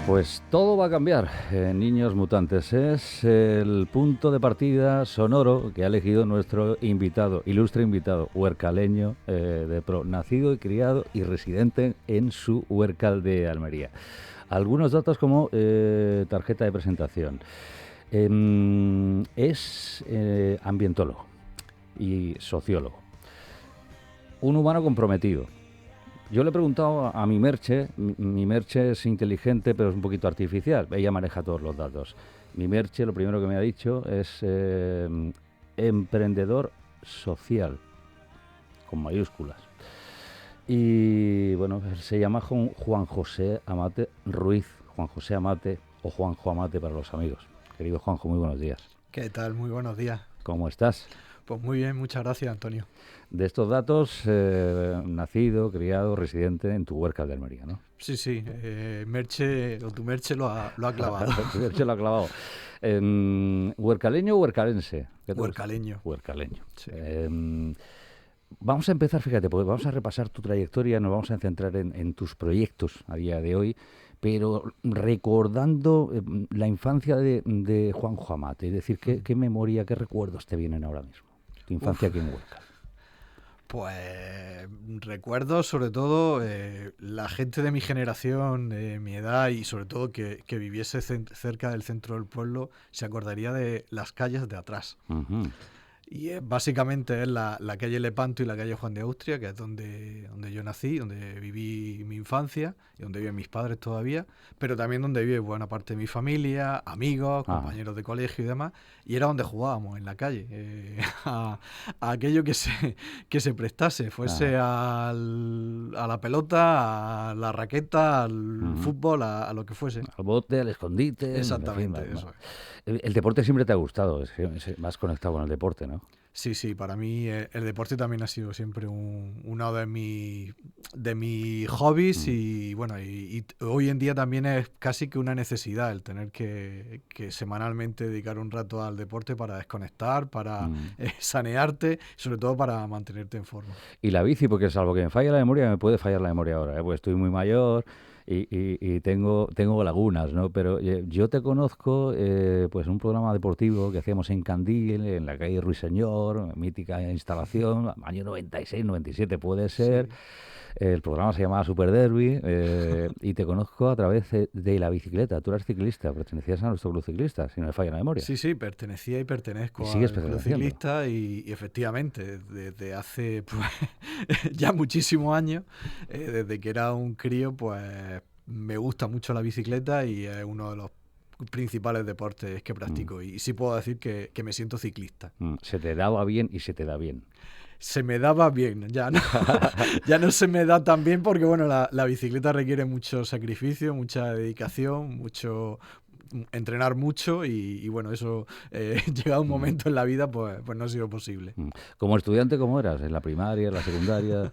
Pues todo va a cambiar, Niños Mutantes. Es el punto de partida sonoro que ha elegido nuestro invitado, ilustre invitado, huercaleño de pro, nacido y criado y residente en su Huércal de Almería. Algunos datos como tarjeta de presentación. Es ambientólogo y sociólogo. Un humano comprometido. Yo le he preguntado a mi Merche es inteligente pero es un poquito artificial, ella maneja todos los datos. Mi Merche lo primero que me ha dicho es emprendedor social, con mayúsculas. Y bueno, se llama Juan José Amate Ruiz, Juan José Amate o Juanjo Amate para los amigos. Querido Juanjo, muy buenos días. ¿Qué tal? Muy buenos días. ¿Cómo estás? Pues muy bien, muchas gracias, Antonio. De estos datos, nacido, criado, residente en tu Huércal de Almería, ¿no? Sí, Merche, o tu Merche lo ha clavado. Tu Merche lo ha clavado. ¿Huércaleño o huércalense? Huércaleño. Huércaleño. Sí. Vamos a empezar, fíjate, porque vamos a repasar tu trayectoria, nos vamos a centrar en tus proyectos a día de hoy, pero recordando la infancia de Juanjo Amate, es decir, ¿qué memoria, qué recuerdos te vienen ahora mismo? Tu infancia aquí en Huércal. Pues recuerdo sobre todo la gente de mi generación, de mi edad y sobre todo que viviese cerca del centro del pueblo, se acordaría de las calles de atrás. Uh-huh. Y básicamente es la calle Lepanto y la calle Juan de Austria, que es donde yo nací, donde viví mi infancia y donde viven mis padres todavía, pero también donde vive buena parte de mi familia, amigos, compañeros de colegio y demás, y era donde jugábamos, en la calle, a aquello que se prestase, fuese a la pelota, a la raqueta, al fútbol, a lo que fuese. Al bote, al escondite. Exactamente, en fin, eso es. El deporte siempre te ha gustado, más conectado con el deporte, ¿no? Sí, para mí el deporte también ha sido siempre uno de mis hobbies y bueno, y hoy en día también es casi que una necesidad el tener que semanalmente dedicar un rato al deporte para desconectar, para sanearte, sobre todo para mantenerte en forma. Y la bici, porque salvo que me falle la memoria, me puede fallar la memoria ahora, pues estoy muy mayor y tengo lagunas, ¿no? Pero yo te conozco pues en un programa deportivo que hacíamos en Candil, en la calle Ruiseñor, mítica instalación, año 96, 97 puede ser. Sí. El programa se llamaba Super Derby y te conozco a través de la bicicleta. Tú eras ciclista, pertenecías a nuestro club ciclista, si no me falla la memoria. Sí, pertenecía y pertenezco al club ciclista y efectivamente desde hace pues, ya muchísimos años, desde que era un crío, pues me gusta mucho la bicicleta y es uno de los principales deportes que practico y sí puedo decir que me siento ciclista. Se te daba bien y se te da bien. Se me daba bien, ya no se me da tan bien porque bueno, la bicicleta requiere mucho sacrificio, mucha dedicación, entrenar mucho y bueno, eso llega un momento en la vida pues no ha sido posible. Como estudiante, ¿cómo eras? ¿En la primaria, en la secundaria?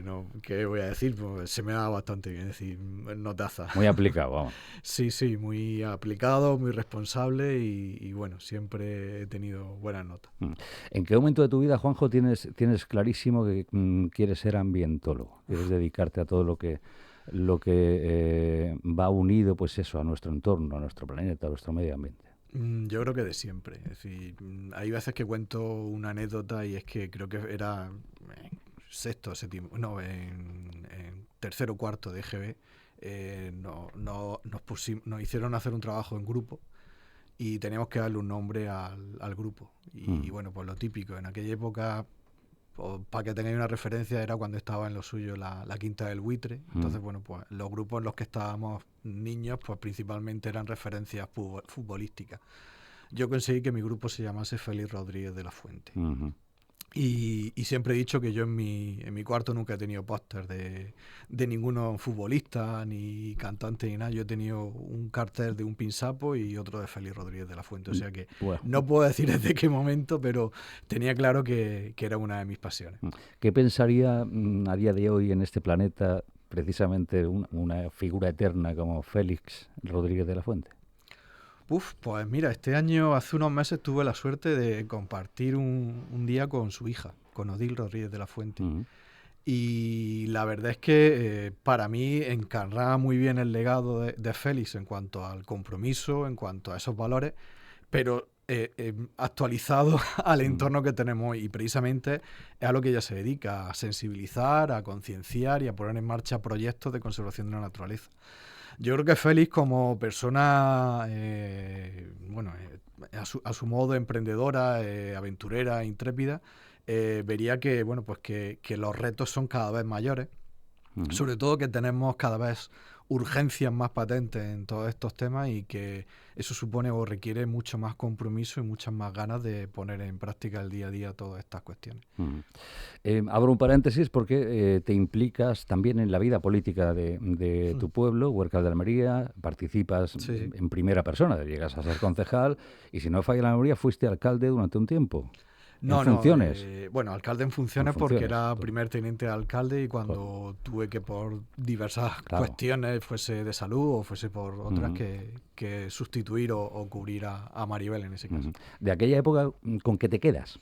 No, ¿qué voy a decir? Pues se me da bastante bien, es decir, notaza. Muy aplicado, vamos. Sí, muy aplicado, muy responsable y bueno, siempre he tenido buenas notas. ¿En qué momento de tu vida, Juanjo, tienes clarísimo que quieres ser ambientólogo? Quieres dedicarte a todo lo que va unido, pues eso, a nuestro entorno, a nuestro planeta, a nuestro medio ambiente. Yo creo que de siempre. Es decir, hay veces que cuento una anécdota y es que creo que era en tercero o cuarto de EGB, nos hicieron hacer un trabajo en grupo y teníamos que darle un nombre al grupo. Y bueno, pues lo típico, en aquella época, para que tengáis una referencia, era cuando estaba en lo suyo la Quinta del Buitre. Entonces, bueno, pues los grupos en los que estábamos niños, pues principalmente eran referencias futbolísticas. Yo conseguí que mi grupo se llamase Félix Rodríguez de la Fuente. Y siempre he dicho que yo en mi cuarto nunca he tenido póster de ninguno futbolista, ni cantante, ni nada. Yo he tenido un cartel de un Pinsapo y otro de Félix Rodríguez de la Fuente. O sea que Bueno, no puedo decir desde qué momento, pero tenía claro que era una de mis pasiones. ¿qué pensaría a día de hoy en este planeta precisamente una figura eterna como Félix Rodríguez de la Fuente? Uf, pues mira, este año, hace unos meses, tuve la suerte de compartir un día con su hija, con Odil Rodríguez de la Fuente. Ujú, Y la verdad es que para mí encarnaba muy bien el legado de Félix en cuanto al compromiso, en cuanto a esos valores, pero actualizado al ujú, entorno que tenemos hoy. Y precisamente es a lo que ella se dedica, a sensibilizar, a concienciar y a poner en marcha proyectos de conservación de la naturaleza. Yo creo que Félix, como persona, bueno, a su modo emprendedora, aventurera, intrépida, vería que, bueno, pues que los retos son cada vez mayores, ujú. sobre todo que tenemos cada vez urgencias más patentes en todos estos temas y que eso supone o requiere mucho más compromiso y muchas más ganas de poner en práctica el día a día todas estas cuestiones. Ujú. Abro un paréntesis porque te implicas también en la vida política de Hmm. tu pueblo, Huércal de Almería, participas Sí, sí. en primera persona, llegas a ser concejal y si no falla la memoria fuiste alcalde durante un tiempo, en No, no, funciones, bueno, alcalde en en funciones porque funciones. era primer teniente de alcalde y Jo- cuando tuve que por diversas claro. cuestiones, fuese de salud o fuese por otras, Ujú, que sustituir o cubrir a Maribel en ese caso. ujú. De aquella época, ¿con qué te quedas?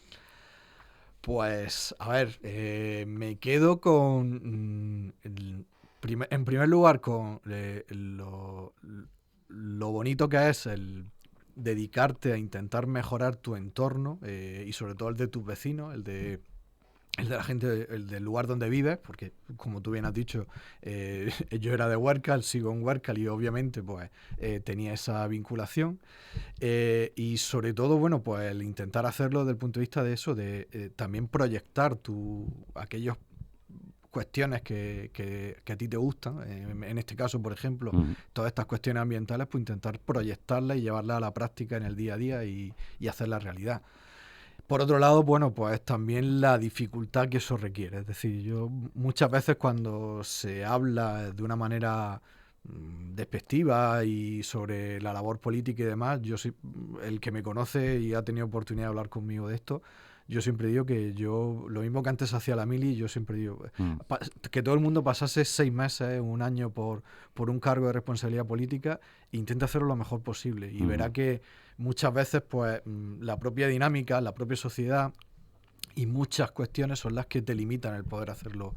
Pues, a ver, me quedo con, en primer lugar, con lo bonito que es el dedicarte a intentar mejorar tu entorno y sobre todo el de tus vecinos, el de la gente, el del lugar donde vives, porque como tú bien has dicho, yo era de Huércal, sigo en Huércal y obviamente pues tenía esa vinculación. Y sobre todo, bueno, pues el intentar hacerlo desde el punto de vista de eso, de también proyectar aquellas cuestiones que a ti te gustan. En este caso, por ejemplo, Ujú, todas estas cuestiones ambientales, pues intentar proyectarlas y llevarlas a la práctica en el día a día y hacerla realidad. Por otro lado, bueno, pues también la dificultad que eso requiere. Es decir, yo muchas veces cuando se habla de una manera despectiva y sobre la labor política y demás, yo soy el que me conoce y ha tenido oportunidad de hablar conmigo de esto. Yo siempre digo que yo, lo mismo que antes hacía la mili, yo siempre digo ujú, que todo el mundo pasase 6 meses, un año por un cargo de responsabilidad política e intente hacerlo lo mejor posible. Y ujú. verá que muchas veces pues la propia dinámica, la propia sociedad y muchas cuestiones son las que te limitan el poder hacerlo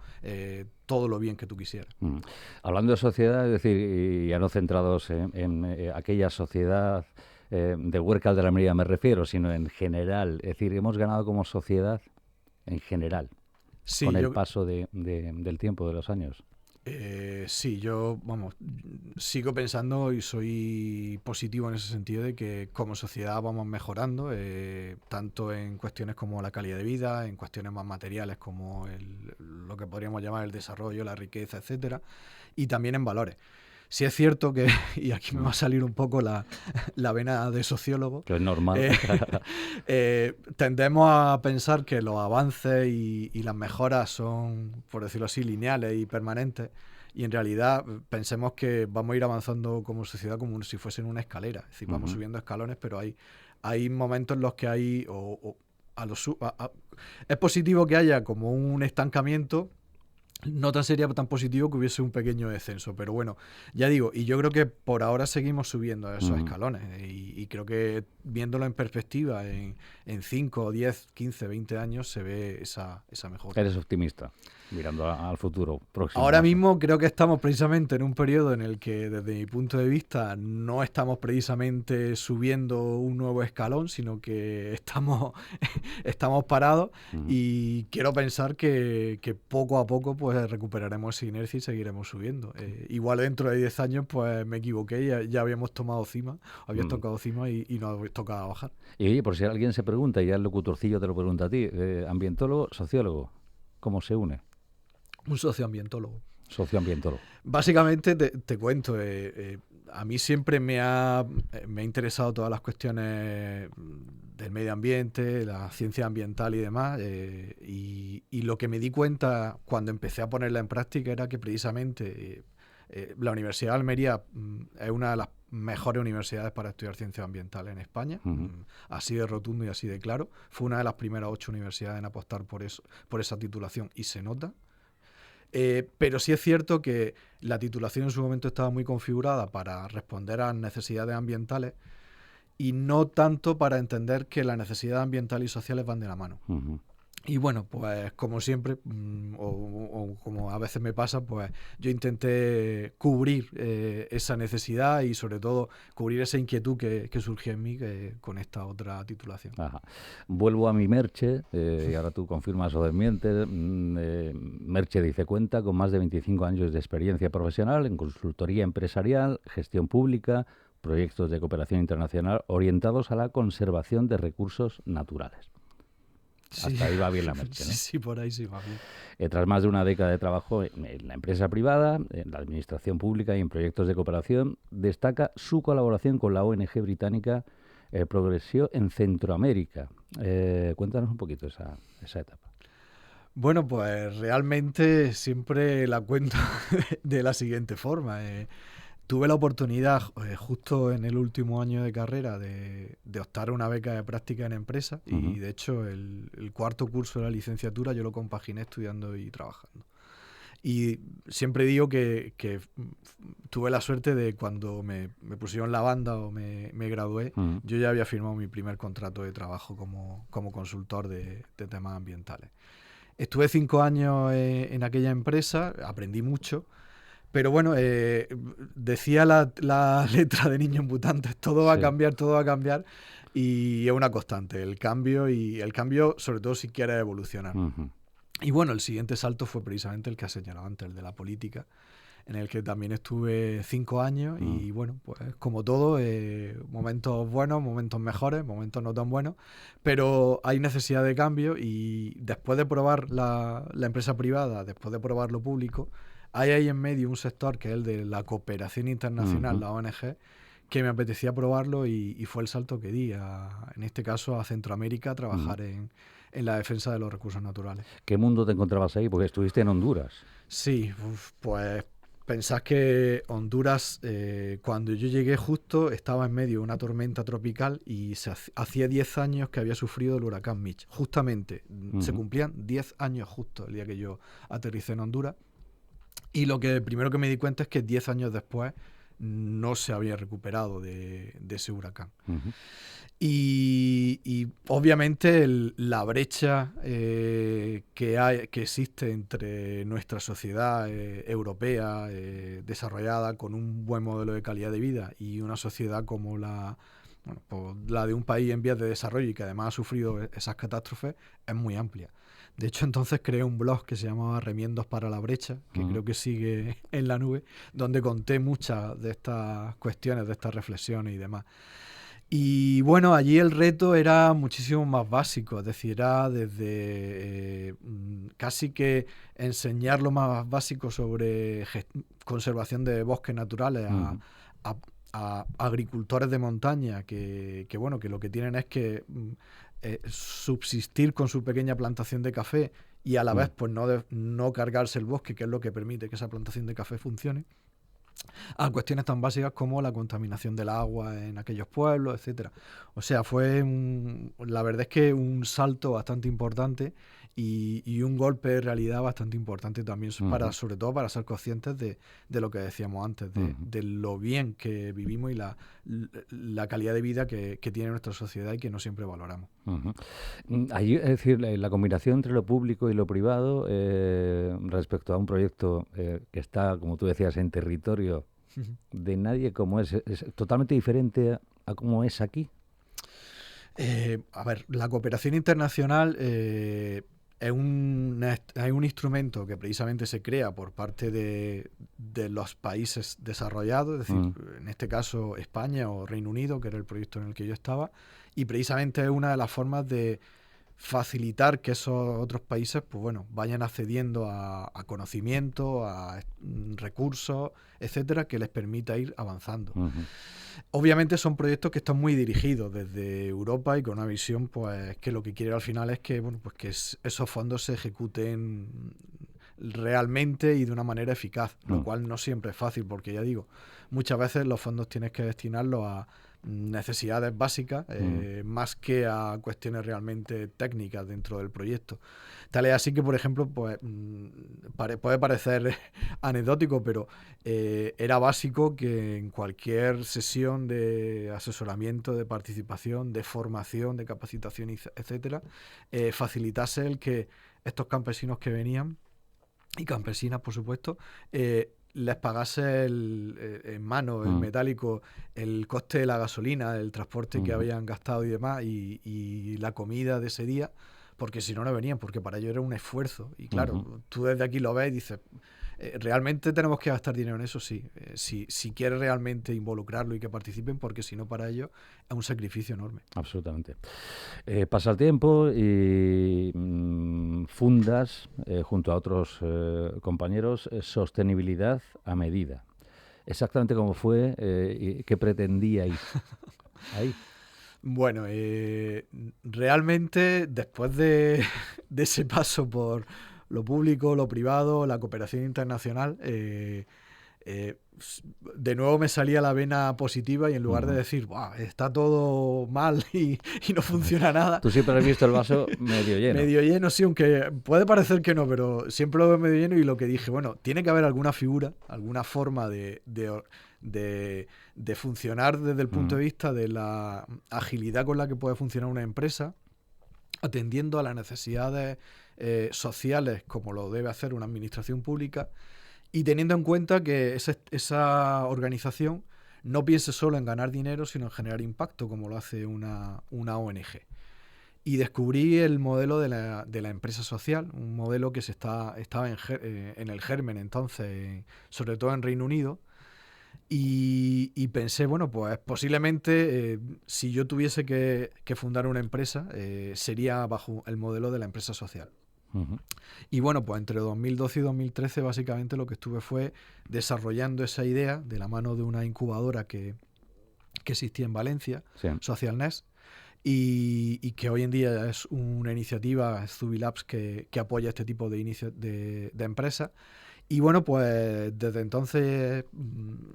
todo lo bien que tú quisieras. Mm. Hablando de sociedad, es decir, y ya no centrados en aquella sociedad de Huércal de la Almería me refiero, sino en general, es decir, hemos ganado como sociedad en general Sí, con el yo, paso del tiempo, de los años. sí, yo, vamos, sigo pensando y soy positivo en ese sentido de que como sociedad vamos mejorando, tanto en cuestiones como la calidad de vida, en cuestiones más materiales como lo que podríamos llamar el desarrollo, la riqueza, etcétera, y también en valores. Sí es cierto que, y aquí me va Mm. a salir un poco la vena de sociólogo, Que es normal. eh, tendemos a pensar que los avances y las mejoras son, por decirlo así, lineales y permanentes. Y en realidad pensemos que vamos a ir avanzando como sociedad como si fuesen una escalera. Es decir, vamos Ujú, subiendo escalones, pero hay momentos en los que hay... es positivo que haya como un estancamiento, no tan sería tan positivo que hubiese un pequeño descenso, pero bueno, ya digo, y yo creo que por ahora seguimos subiendo a esos ujú. escalones y creo que viéndolo en perspectiva, en 5, 10, 15, 20 años se ve esa mejora. Eres optimista, mirando al futuro próximo, Ahora vamos. mismo creo que estamos precisamente en un periodo en el que desde mi punto de vista no estamos precisamente subiendo un nuevo escalón, sino que estamos parados Ujú. y quiero pensar que poco a poco pues recuperaremos esa inercia y seguiremos subiendo. Igual dentro de 10 años pues me equivoqué, ya habíamos tomado cima, habías Mm. tocado cima y nos tocaba bajar. Y oye, por si alguien se pregunta, y ya el locutorcillo te lo pregunta a ti, ambientólogo, sociólogo, ¿cómo se une? Un socioambientólogo. Socioambientólogo. Básicamente te cuento, a mí siempre me ha interesado todas las cuestiones del medio ambiente, la ciencia ambiental y demás. Y lo que me di cuenta cuando empecé a ponerla en práctica era que precisamente la Universidad de Almería es una de las mejores universidades para estudiar ciencias ambientales en España, así de rotundo y así de claro. Fue una de las primeras 8 universidades en apostar por eso, por esa titulación, y se nota. Pero sí es cierto que la titulación en su momento estaba muy configurada para responder a necesidades ambientales y no tanto para entender que las necesidades ambientales y sociales van de la mano. Y bueno, pues como siempre, o como a veces me pasa, pues yo intenté cubrir esa necesidad y sobre todo cubrir esa inquietud que surgió en mí con esta otra titulación. Ajá. Vuelvo a mi Merche, y ahora tú confirmas o desmientes. Merche dice: cuenta con más de 25 años de experiencia profesional en consultoría empresarial, gestión pública, proyectos de cooperación internacional orientados a la conservación de recursos naturales. Sí. Hasta ahí va bien la Merche, ¿no? Sí, por ahí sí va bien. Tras más de una década de trabajo en la empresa privada, en la administración pública y en proyectos de cooperación, destaca su colaboración con la ONG británica Progressió en Centroamérica. Cuéntanos un poquito esa etapa. Bueno, pues realmente siempre la cuento de la siguiente forma. Tuve la oportunidad justo en el último año de carrera de optar a una beca de práctica en empresa y de hecho el cuarto curso de la licenciatura yo lo compaginé estudiando y trabajando. Y siempre digo que tuve la suerte de cuando me pusieron la banda o me gradué, yo ya había firmado mi primer contrato de trabajo como consultor de temas ambientales. Estuve 5 años en aquella empresa, aprendí mucho. Pero bueno, decía la letra de Niños Mutantes, todo va a cambiar, todo va a cambiar, y es una constante, el cambio sobre todo si quieres evolucionar. Y bueno, el siguiente salto fue precisamente el que has señalado antes, el de la política, en el que también estuve 5 años y bueno, pues como todo, momentos buenos, momentos mejores, momentos no tan buenos, pero hay necesidad de cambio y después de probar la empresa privada, después de probar lo público, hay ahí en medio un sector que es el de la cooperación internacional, la ONG, que me apetecía probarlo y fue el salto que di, en este caso a Centroamérica, a trabajar en la defensa de los recursos naturales. ¿Qué mundo te encontrabas ahí? Porque estuviste en Honduras. Sí, pues pensás que Honduras, cuando yo llegué justo, estaba en medio de una tormenta tropical y hacía 10 años que había sufrido el huracán Mitch. Justamente, se cumplían 10 años justo el día que yo aterricé en Honduras. Y lo que primero que me di cuenta es que 10 años después no se había recuperado de ese huracán. Y obviamente la brecha que existe entre nuestra sociedad europea desarrollada con un buen modelo de calidad de vida y una sociedad como la de un país en vías de desarrollo y que además ha sufrido esas catástrofes es muy amplia. De hecho, entonces creé un blog que se llamaba Remiendos para la Brecha, que creo que sigue en la nube, donde conté muchas de estas cuestiones, de estas reflexiones y demás. Y bueno, allí el reto era muchísimo más básico, es decir, era desde casi que enseñar lo más básico sobre conservación de bosques naturales a agricultores de montaña que bueno, que lo que tienen es que subsistir con su pequeña plantación de café y a la vez pues no cargarse el bosque, que es lo que permite que esa plantación de café funcione, a cuestiones tan básicas como la contaminación del agua en aquellos pueblos, etcétera. O sea, la verdad es que un salto bastante importante y un golpe de realidad bastante importante también, sobre todo para ser conscientes de lo que decíamos antes, de lo bien que vivimos y la calidad de vida que tiene nuestra sociedad y que no siempre valoramos. Allí, es decir, la combinación entre lo público y lo privado respecto a un proyecto que está, como tú decías, en territorio de nadie, como es totalmente diferente a cómo es aquí. A ver, la cooperación internacional es un instrumento que precisamente se crea por parte de los países desarrollados, es decir, en este caso España o Reino Unido, que era el proyecto en el que yo estaba, y precisamente es una de las formas de facilitar que esos otros países, pues bueno, vayan accediendo a conocimiento, a recursos, etcétera, que les permita ir avanzando. Ujú. Obviamente son proyectos que están muy dirigidos desde Europa y con una visión, pues, que lo que quiere al final es que, bueno, pues que esos fondos se ejecuten realmente y de una manera eficaz, lo cual no siempre es fácil, porque ya digo, muchas veces los fondos tienes que destinarlos a necesidades básicas, más que a cuestiones realmente técnicas dentro del proyecto. Tal es así que, por ejemplo, pues puede parecer anecdótico, pero era básico que en cualquier sesión de asesoramiento, de participación, de formación, de capacitación, etcétera, facilitase el que estos campesinos que venían, y campesinas, por supuesto, les pagase en mano, en metálico, el coste de la gasolina, el transporte que habían gastado y demás, y la comida de ese día, porque si no, no venían, porque para ellos era un esfuerzo. Y claro, tú desde aquí lo ves y dices, ¿realmente tenemos que gastar dinero en eso? Sí. Si quieres realmente involucrarlo y que participen, porque si no, para ellos es un sacrificio enorme. Absolutamente. Pasa el tiempo y fundas, junto a otros compañeros, Sostenibilidad a Medida. Exactamente cómo fue y qué pretendíais ahí. Bueno, realmente después de ese paso por lo público, lo privado, la cooperación internacional, de nuevo me salía la vena positiva y en lugar de decir, "Buah, está todo mal y no funciona nada", Tú siempre has visto el vaso medio lleno. medio lleno, sí, aunque puede parecer que no, pero siempre lo veo medio lleno, y lo que dije, bueno, tiene que haber alguna figura, alguna forma de funcionar desde el punto de vista de la agilidad con la que puede funcionar una empresa, atendiendo a las necesidades sociales como lo debe hacer una administración pública, y teniendo en cuenta que esa organización no piense solo en ganar dinero, sino en generar impacto, como lo hace una ONG. Y descubrí el modelo de la empresa social, un modelo que estaba en el germen entonces, sobre todo en Reino Unido. Y pensé, bueno, pues posiblemente si yo tuviese que fundar una empresa, sería bajo el modelo de la empresa social. Y bueno, pues entre 2012 y 2013 básicamente lo que estuve fue desarrollando esa idea de la mano de una incubadora que existía en Valencia, Sí. Social Nest, y que hoy en día es una iniciativa, Zubilabs, que apoya este tipo de empresas. Y bueno, pues desde entonces,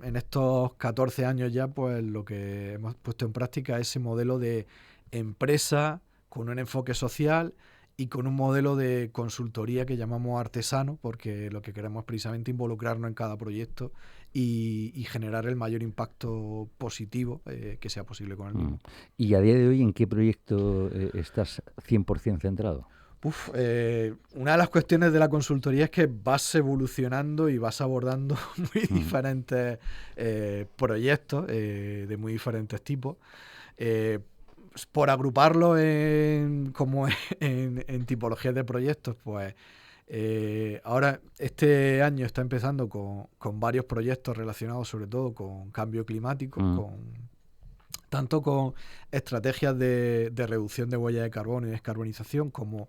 en estos 14 años ya, pues lo que hemos puesto en práctica es ese modelo de empresa con un enfoque social y con un modelo de consultoría que llamamos artesano, porque lo que queremos es precisamente involucrarnos en cada proyecto y generar el mayor impacto positivo que sea posible con el mismo. ¿Y a día de hoy en qué proyecto estás 100% centrado? Una de las cuestiones de la consultoría es que vas evolucionando y vas abordando muy diferentes proyectos de muy diferentes tipos. Por agruparlo como en tipologías de proyectos, pues ahora este año está empezando con varios proyectos relacionados sobre todo con cambio climático, tanto con estrategias de reducción de huella de carbono y descarbonización, como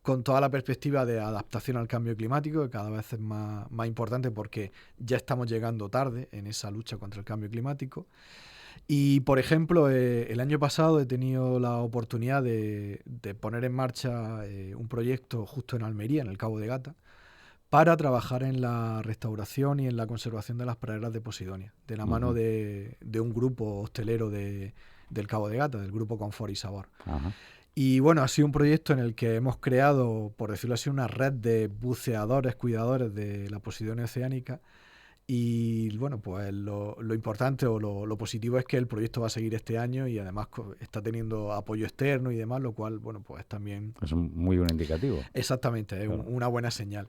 con toda la perspectiva de adaptación al cambio climático, que cada vez es más importante porque ya estamos llegando tarde en esa lucha contra el cambio climático. Y, por ejemplo, el año pasado he tenido la oportunidad de poner en marcha un proyecto justo en Almería, en el Cabo de Gata, para trabajar en la restauración y en la conservación de las praderas de Posidonia, de la mano de un grupo hostelero del Cabo de Gata, del grupo Confort y Sabor. Ajá. Y bueno, ha sido un proyecto en el que hemos creado, por decirlo así, una red de buceadores, cuidadores de la Posidonia oceánica. Y bueno, pues lo importante o lo positivo es que el proyecto va a seguir este año y además está teniendo apoyo externo y demás, lo cual, bueno, pues también... Es un muy buen indicativo. Exactamente, es Claro. una buena señal.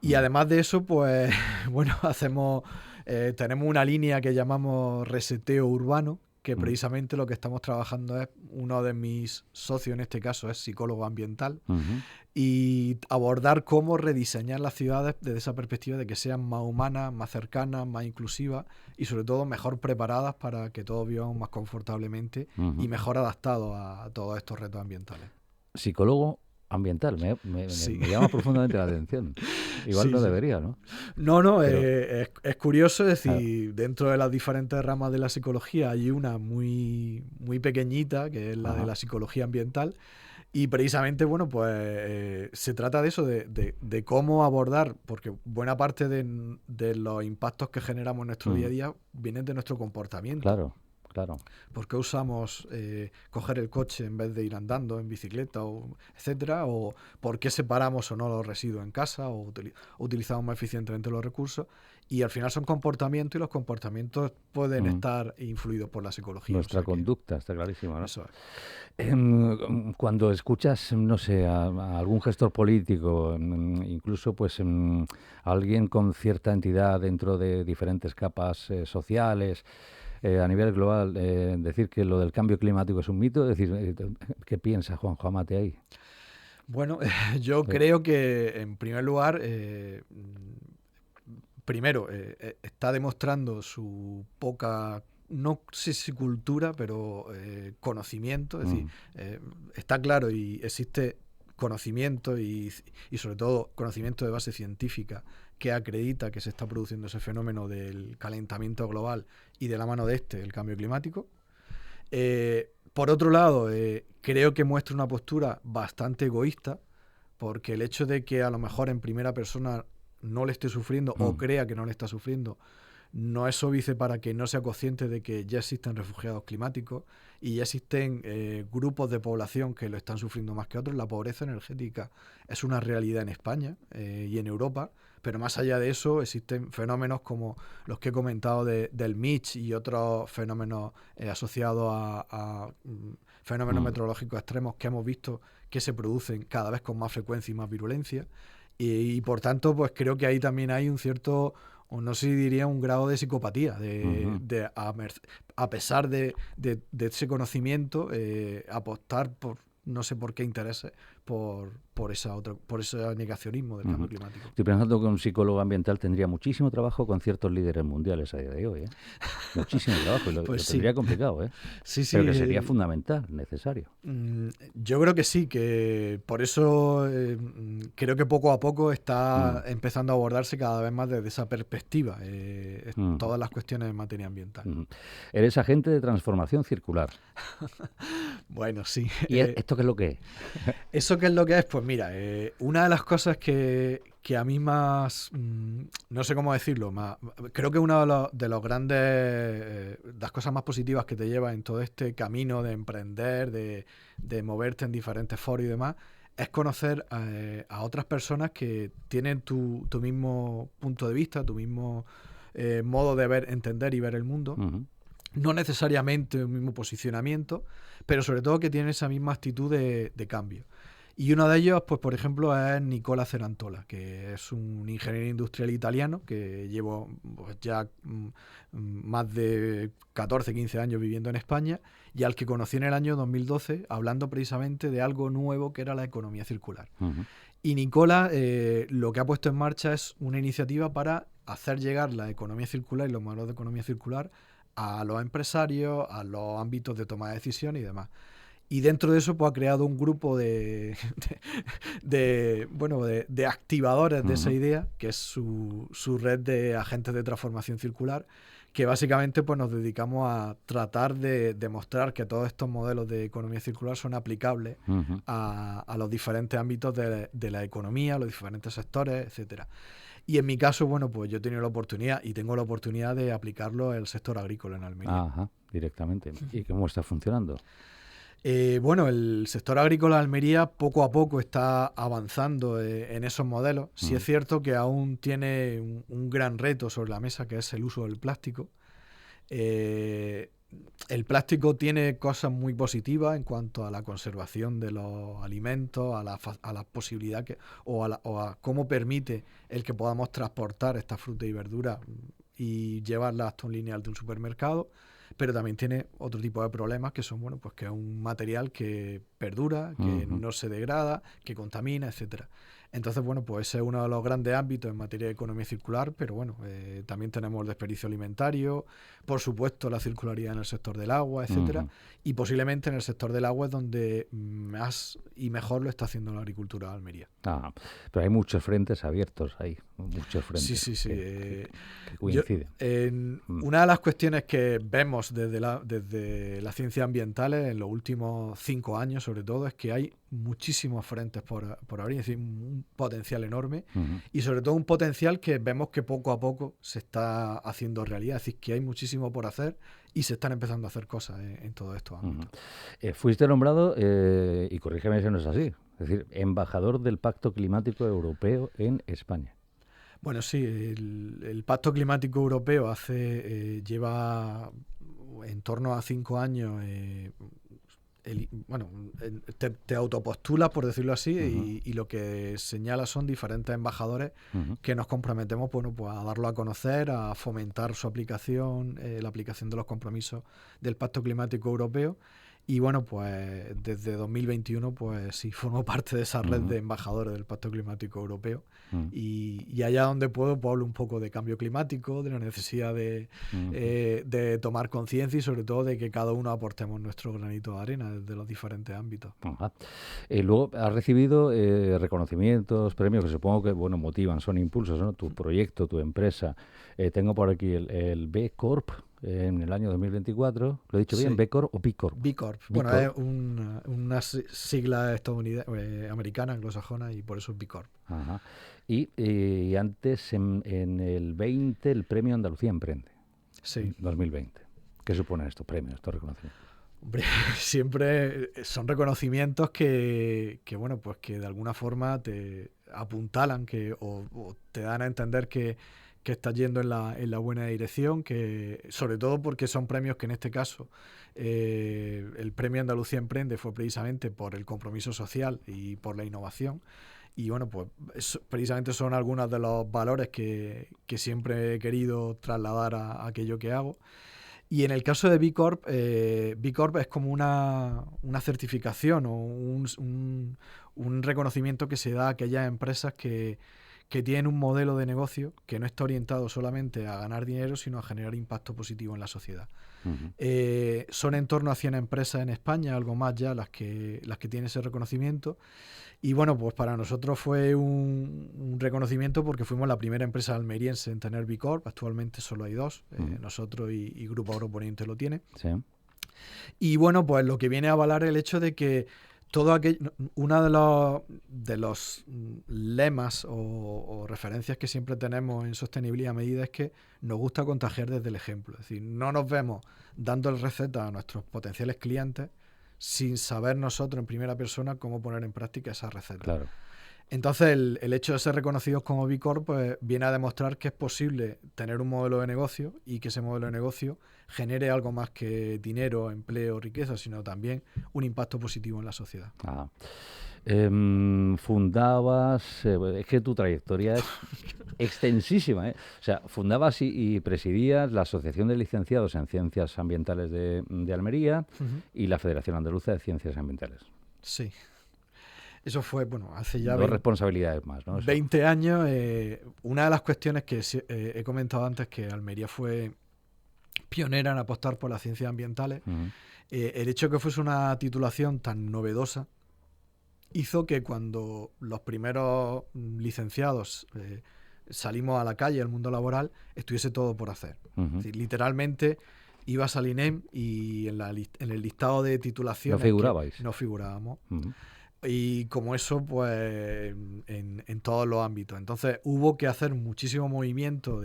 Y además de eso, pues, bueno, tenemos una línea que llamamos reseteo urbano, que precisamente lo que estamos trabajando es, uno de mis socios en este caso es psicólogo ambiental, y abordar cómo rediseñar las ciudades desde esa perspectiva de que sean más humanas, más cercanas, más inclusivas y sobre todo mejor preparadas para que todos vivamos más confortablemente y mejor adaptados a todos estos retos ambientales. Psicólogo ambiental, Sí, me llama profundamente la atención. Igual sí, no sí. debería, ¿no? No, no, Pero, es curioso, es claro, decir, dentro de las diferentes ramas de la psicología hay una muy, muy pequeñita, que es la de ajá, la psicología ambiental, y precisamente, bueno, pues se trata de eso, de cómo abordar, porque buena parte de los impactos que generamos en nuestro día mm, a día vienen de nuestro comportamiento. claro, claro, ¿Por qué usamos coger el coche en vez de ir andando en bicicleta, o etcétera? ¿O por qué separamos o no los residuos en casa o utilizamos más eficientemente los recursos? Y al final son comportamientos y los comportamientos pueden mm, estar influidos por la psicología. O nuestra sea que conducta, está clarísimo, ¿no? eso es. Cuando escuchas, no sé, a algún gestor político, incluso pues a alguien con cierta entidad dentro de diferentes capas sociales, a nivel global, decir que lo del cambio climático es un mito, es decir, ¿qué piensa Juanjo Amate ahí? Bueno, yo Eh, creo que en primer lugar, primero, está demostrando su poca, no sé si cultura, pero conocimiento. Es decir, mm, está claro y existe conocimiento y sobre todo conocimiento de base científica que acredita que se está produciendo ese fenómeno del calentamiento global y de la mano de el cambio climático. Por otro lado, creo que muestra una postura bastante egoísta, porque el hecho de que a lo mejor en primera persona no le esté sufriendo o mm, crea que no le está sufriendo, no es óbice para que no sea consciente de que ya existen refugiados climáticos y ya existen grupos de población que lo están sufriendo más que otros. La pobreza energética es una realidad en España y en Europa, pero más allá de eso existen fenómenos como los que he comentado del Mitch y otros fenómenos asociados a fenómenos mm, meteorológicos extremos que hemos visto que se producen cada vez con más frecuencia y más virulencia. Y por tanto, pues creo que ahí también hay un cierto, o no sé si diría un grado de psicopatía, ujú. a pesar de ese conocimiento, apostar por no sé por qué intereses, por ese negacionismo del cambio Ujú. climático. Estoy pensando que un psicólogo ambiental tendría muchísimo trabajo con ciertos líderes mundiales a día de hoy, ¿eh? Muchísimo trabajo y Pues lo sí, tendría complicado, ¿eh? sí, Pero sí. que sería fundamental, necesario. Yo creo que sí, que por eso creo que poco a poco Mm, está empezando a abordarse cada vez más desde esa perspectiva, mm, todas las cuestiones en materia ambiental. mm. Eres agente de transformación circular. Bueno, sí. ¿Y esto qué es lo que es? ¿Eso qué es lo que es? Pues mira, una de las cosas que a mí más, no sé cómo decirlo, creo que una de los grandes, las cosas más positivas que te lleva en todo este camino de emprender, de moverte en diferentes foros y demás, es conocer a otras personas que tienen tu mismo punto de vista, tu mismo modo de ver, entender y ver el mundo. Ujú, No necesariamente un mismo posicionamiento, pero sobre todo que tienen esa misma actitud de cambio. Y uno de ellos, pues por ejemplo, es Nicola Cerantola, que es un ingeniero industrial italiano que llevo pues, ya más de 14, 15 años viviendo en España y al que conocí en el año 2012 hablando precisamente de algo nuevo que era la economía circular. ujú, Y Nicola lo que ha puesto en marcha es una iniciativa para hacer llegar la economía circular y los modelos de economía circular a los empresarios, a los ámbitos de toma de decisión y demás. Y dentro de eso pues, ha creado un grupo bueno, de activadores de esa ujú, idea, que es su red de agentes de transformación circular, que básicamente pues, nos dedicamos a tratar de demostrar que todos estos modelos de economía circular son aplicables ujú. a los diferentes ámbitos de la economía, los diferentes sectores, etcétera. Y en mi caso, bueno, pues yo he tenido la oportunidad y tengo la oportunidad de aplicarlo en el sector agrícola en Almería. Ajá, directamente. ¿Y cómo está funcionando? Bueno, el sector agrícola de Almería poco a poco está avanzando en esos modelos. Sí es Mm, cierto que aún tiene un gran reto sobre la mesa, que es el uso del plástico. Eh, el plástico tiene cosas muy positivas en cuanto a la conservación de los alimentos, a la posibilidad o a cómo permite el que podamos transportar estas frutas y verduras y llevarlas hasta un lineal de un supermercado, pero también tiene otro tipo de problemas que son, bueno, pues que es un material que perdura, que ujú, no se degrada, que contamina, etcétera. Entonces, bueno, pues ese es uno de los grandes ámbitos en materia de economía circular, pero bueno, también tenemos el desperdicio alimentario, por supuesto la circularidad en el sector del agua, etcétera, Ujú. y posiblemente en el sector del agua es donde más y mejor lo está haciendo la agricultura de Almería. Ah, pero hay muchos frentes abiertos ahí, muchos Sí, frentes sí, sí. que Yo, coinciden. Mm, una de las cuestiones que vemos desde las ciencias ambientales en los últimos 5 años, sobre todo, es que hay muchísimos frentes por abrir, es decir, un potencial enorme ujú, y sobre todo un potencial que vemos que poco a poco se está haciendo realidad, es decir, que hay muchísimo por hacer y se están empezando a hacer cosas en todos estos ujú. ámbitos. Fuiste nombrado, y corrígeme si no es así, es decir, embajador del Pacto Climático Europeo en España. Bueno, sí, el Pacto Climático Europeo lleva en torno a 5 años. Bueno, te autopostulas, por decirlo así, Ujú, y lo que señala son diferentes embajadores ujú, que nos comprometemos, bueno, pues a darlo a conocer, a fomentar su aplicación, la aplicación de los compromisos del Pacto Climático Europeo. Y bueno, pues desde 2021, pues sí, formo parte de esa red ujú, de embajadores del Pacto Climático Europeo. ujú, Y allá donde puedo, pues hablo un poco de cambio climático, de la necesidad ujú. de tomar conciencia y sobre todo de que cada uno aportemos nuestro granito de arena desde los diferentes ámbitos. Ajá. Luego has recibido reconocimientos, premios que supongo que bueno motivan, son impulsos, ¿no? Tu proyecto, tu empresa. Tengo por aquí el B Corp en el año 2024. ¿Lo he dicho bien? Sí, ¿B Corp o B Corp? B Corp. B Bueno, Corp. es una sigla estadounidense, americana, anglosajona y por eso es B Corp. Ajá. Y antes en el 20 el premio Andalucía Emprende, Sí. en 2020. ¿Qué suponen estos premios, estos reconocimientos? Hombre, siempre son reconocimientos bueno, pues que de alguna forma te apuntalan o te dan a entender que estás yendo en la buena dirección, que sobre todo porque son premios que en este caso el premio Andalucía Emprende fue precisamente por el compromiso social y por la innovación. Y bueno, pues precisamente son algunos de los valores que siempre he querido trasladar a aquello que hago. Y en el caso de B Corp es como una certificación o un reconocimiento que se da a aquellas empresas que tienen un modelo de negocio que no está orientado solamente a ganar dinero, sino a generar impacto positivo en la sociedad. Ujú, Son en torno a 100 empresas en España, algo más ya, las que tienen ese reconocimiento. Y bueno, pues para nosotros fue un reconocimiento porque fuimos la primera empresa almeriense en tener B Corp. Actualmente solo hay dos, ujú. nosotros y Grupo Agroponiente lo tiene. Sí. Y bueno, pues lo que viene a avalar el hecho de que todo aquello, uno de los lemas o referencias que siempre tenemos en sostenibilidad a medida es que nos gusta contagiar desde el ejemplo. Es decir, no nos vemos dando recetas a nuestros potenciales clientes sin saber nosotros en primera persona cómo poner en práctica esas recetas. Claro. Entonces, el hecho de ser reconocidos como B Corp pues, viene a demostrar que es posible tener un modelo de negocio y que ese modelo de negocio genere algo más que dinero, empleo, riqueza, sino también un impacto positivo en la sociedad. Ah. Fundabas, es que tu trayectoria es extensísima, ¿eh? O sea, fundabas y presidías la Asociación de Licenciados en Ciencias Ambientales de Almería Ujú. y la Federación Andaluza de Ciencias Ambientales. Sí, eso fue, bueno, hace ya Dos responsabilidades más, ¿no? Eso. 20 años. Una de las cuestiones que he comentado antes, que Almería fue pionera en apostar por las ciencias ambientales, Ujú, el hecho de que fuese una titulación tan novedosa hizo que cuando los primeros licenciados salimos a la calle, al mundo laboral, estuviese todo por hacer. Es ujú. decir, literalmente ibas al INEM y en el listado de No titulaciones que figurabais. no figurábamos. Ujú, Y como eso, pues en todos los ámbitos. Entonces hubo que hacer muchísimo movimiento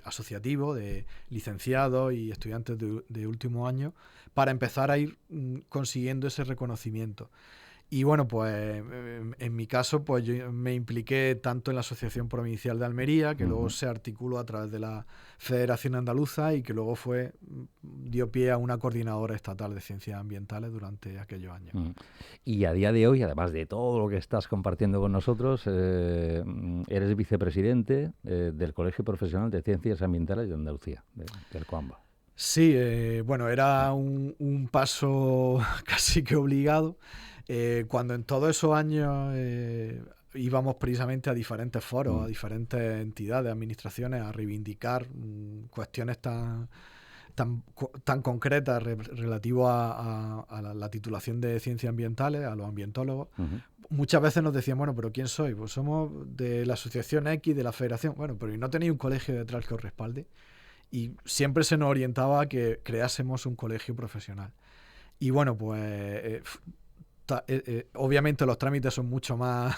asociativo de licenciados y estudiantes de último año para empezar a ir consiguiendo ese reconocimiento. Y bueno, pues en mi caso, pues yo me impliqué tanto en la Asociación Provincial de Almería, que luego ujú, se articuló a través de la Federación Andaluza y que luego dio pie a una coordinadora estatal de ciencias ambientales durante aquellos años. ujú. Y a día de hoy, además de todo lo que estás compartiendo con nosotros, eres vicepresidente del Colegio Profesional de Ciencias Ambientales de Andalucía, del COAMBA. Sí, bueno, era un paso casi que obligado. Cuando en todos esos años íbamos precisamente a diferentes foros, a diferentes entidades, administraciones, a reivindicar cuestiones tan concretas relativo a la titulación de ciencias ambientales, a los ambientólogos. Muchas veces nos decían, bueno, pero ¿quién sois? Pues somos de la asociación X, de la federación. Bueno, pero ¿y no tenéis un colegio detrás que os respalde? Y siempre se nos orientaba a que creásemos un colegio profesional. Y bueno, pues obviamente los trámites son mucho más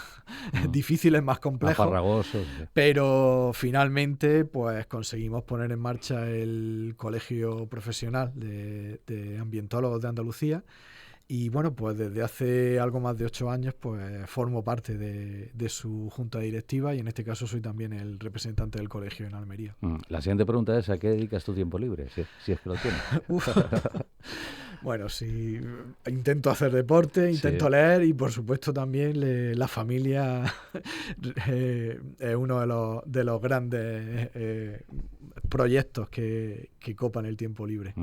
difíciles, más complejos, más farragosos, sí. Pero finalmente pues conseguimos poner en marcha el Colegio Profesional de Ambientólogos de Andalucía. Y bueno, pues desde hace algo más de 8 años pues formo parte de su junta directiva y en este caso soy también el representante del colegio en Almería. La siguiente pregunta es: ¿a qué dedicas tu tiempo libre? Si es que lo tienes. Bueno, sí, intento hacer deporte, intento leer y por supuesto también la familia es uno de los grandes proyectos que copan el tiempo libre.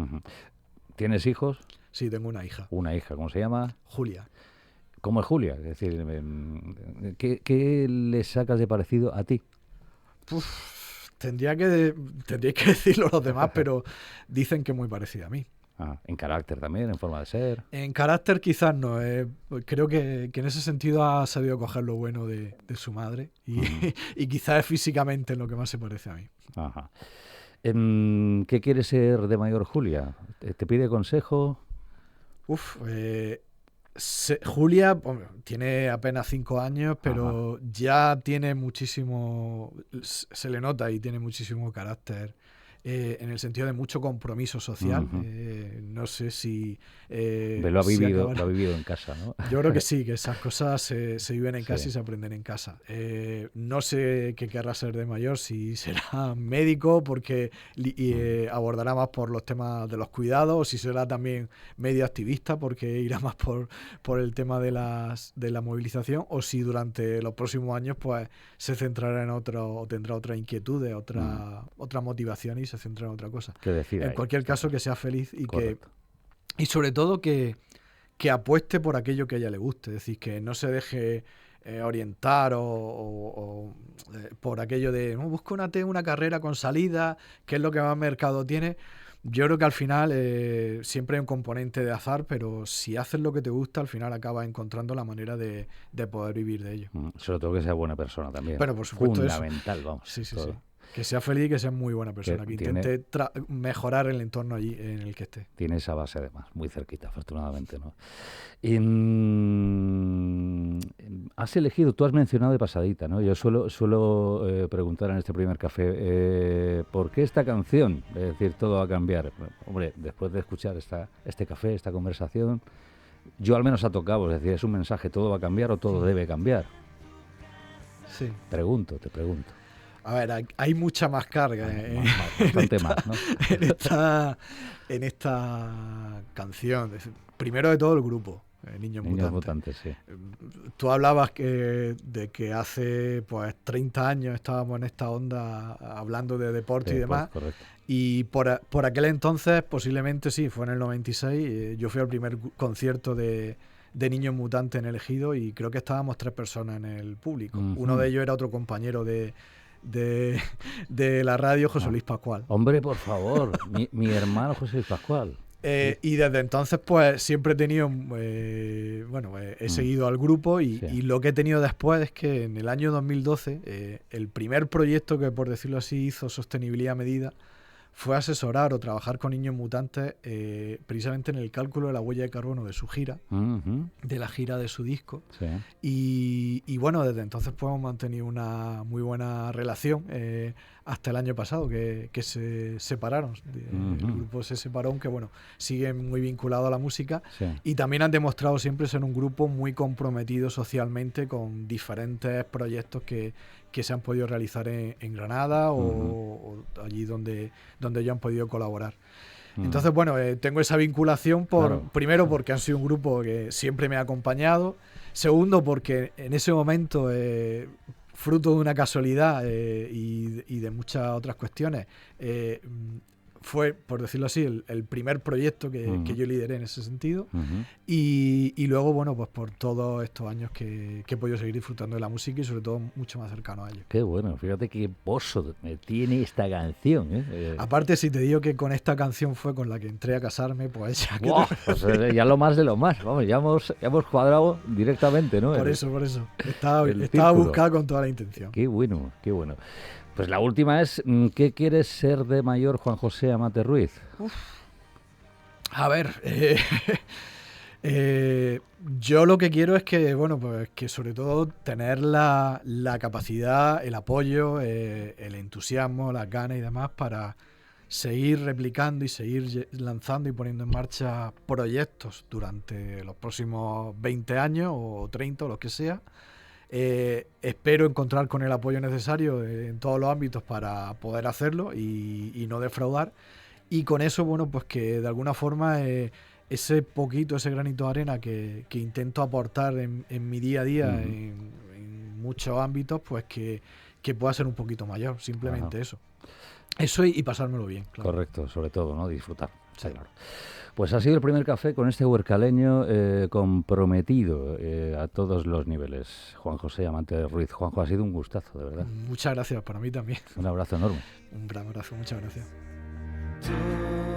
¿Tienes hijos? Sí, tengo una hija. Una hija, ¿cómo se llama? Julia. ¿Cómo es Julia? Es decir, ¿qué le sacas de parecido a ti? Tendría que decirlo los demás, pero dicen que es muy parecida a mí. ¿En carácter también, en forma de ser? En carácter quizás no. Creo que en ese sentido ha sabido coger lo bueno de su madre y quizás es físicamente lo que más se parece a mí. Ajá. ¿Qué quiere ser de mayor Julia? ¿Te pide consejo? Julia tiene apenas 5 años, pero ya tiene muchísimo, se le nota y tiene muchísimo carácter. En el sentido de mucho compromiso social. No sé si... lo ha vivido en casa, ¿no? Yo creo que sí, que esas cosas se viven en casa y se aprenden en casa. No sé qué querrá ser de mayor, si será médico porque abordará más por los temas de los cuidados, o si será también medio activista porque irá más por el tema de la movilización, o si durante los próximos años pues se centrará en otro, o tendrá otras inquietudes, otra motivación y se centra en otra cosa. En cualquier caso, que sea feliz y sobre todo que apueste por aquello que a ella le guste. Es decir, que no se deje orientar o por aquello de busca una carrera con salida, que es lo que más mercado tiene. Yo creo que al final siempre hay un componente de azar, pero si haces lo que te gusta, al final acabas encontrando la manera de poder vivir de ello. Sobre todo que sea buena persona también. Pero por supuesto fundamental, vamos. Sí. Que sea feliz y que sea muy buena persona, que intente mejorar el entorno allí en el que esté. Tiene esa base además, muy cerquita, afortunadamente, ¿no? Has elegido, tú has mencionado de pasadita, ¿no? Yo suelo preguntar en este primer café, ¿por qué esta canción? Es decir, todo va a cambiar. Hombre, después de escuchar este café, esta conversación, yo al menos ha tocado, es decir, es un mensaje, ¿todo va a cambiar o todo debe cambiar? Sí. Te pregunto. A ver, hay mucha más carga en esta canción. Primero de todo el grupo, Niños Mutantes. Sí. Tú hablabas de que hace 30 años estábamos en esta onda hablando de deporte y demás. Correcto. Y por aquel entonces, posiblemente sí, fue en el 96, yo fui al primer concierto de Niños Mutantes en el Ejido y creo que estábamos 3 personas en el público. Uno de ellos era otro compañero de la radio, José Luis Pascual. Hombre, por favor, mi hermano José Luis Pascual. Y desde entonces pues siempre he tenido he seguido al grupo y lo que he tenido después es que en el año 2012 el primer proyecto que, por decirlo así, hizo Sostenibilidad Medida fue asesorar o trabajar con Niños Mutantes precisamente en el cálculo de la huella de carbono de su gira, de la gira de su disco. Sí. Y bueno, desde entonces pues hemos mantenido una muy buena relación hasta el año pasado, que se separaron. El grupo se separó, aunque bueno, siguen muy vinculados a la música. Sí. Y también han demostrado siempre ser un grupo muy comprometido socialmente con diferentes proyectos que se han podido realizar en Granada o allí donde ellos han podido colaborar. Entonces, bueno, tengo esa vinculación primero porque han sido un grupo que siempre me ha acompañado. Segundo, porque en ese momento, fruto de una casualidad y de muchas otras cuestiones, fue, por decirlo así, el primer proyecto que yo lideré en ese sentido. Ujú. Y luego, bueno, pues por todos estos años que he podido seguir disfrutando de la música y sobre todo mucho más cercano a ello. Qué bueno, fíjate qué pozo me tiene esta canción, ¿eh? Aparte, si te digo que con esta canción fue con la que entré a casarme, pues ya que ¡Buah! Pues, ya lo más de lo más, vamos, ya hemos cuadrado directamente, ¿no? por eso. Estaba el estaba círculo. buscada con toda la intención. Qué bueno, qué bueno. Pues la última es, ¿qué quieres ser de mayor, Juan José Amate Ruiz? A ver, yo lo que quiero es que, bueno, pues que sobre todo tener la capacidad, el apoyo, el entusiasmo, las ganas y demás para seguir replicando y seguir lanzando y poniendo en marcha proyectos durante los próximos 20 años o 30 o lo que sea. Espero encontrar con el apoyo necesario en todos los ámbitos para poder hacerlo y no defraudar. Y con eso, bueno, pues que de alguna forma ese poquito, ese granito de arena que intento aportar en mi día a día en muchos ámbitos, pues que pueda ser un poquito mayor, simplemente Ajá. eso. Eso y pasármelo bien, claro. Correcto, sobre todo, ¿no? Disfrutar. Sí, claro. Pues ha sido el primer café con este huercaleño comprometido a todos los niveles. Juan José Amate Ruiz. Juanjo, ha sido un gustazo, de verdad. Muchas gracias, para mí también. Un abrazo enorme. Un gran abrazo, muchas gracias. Tú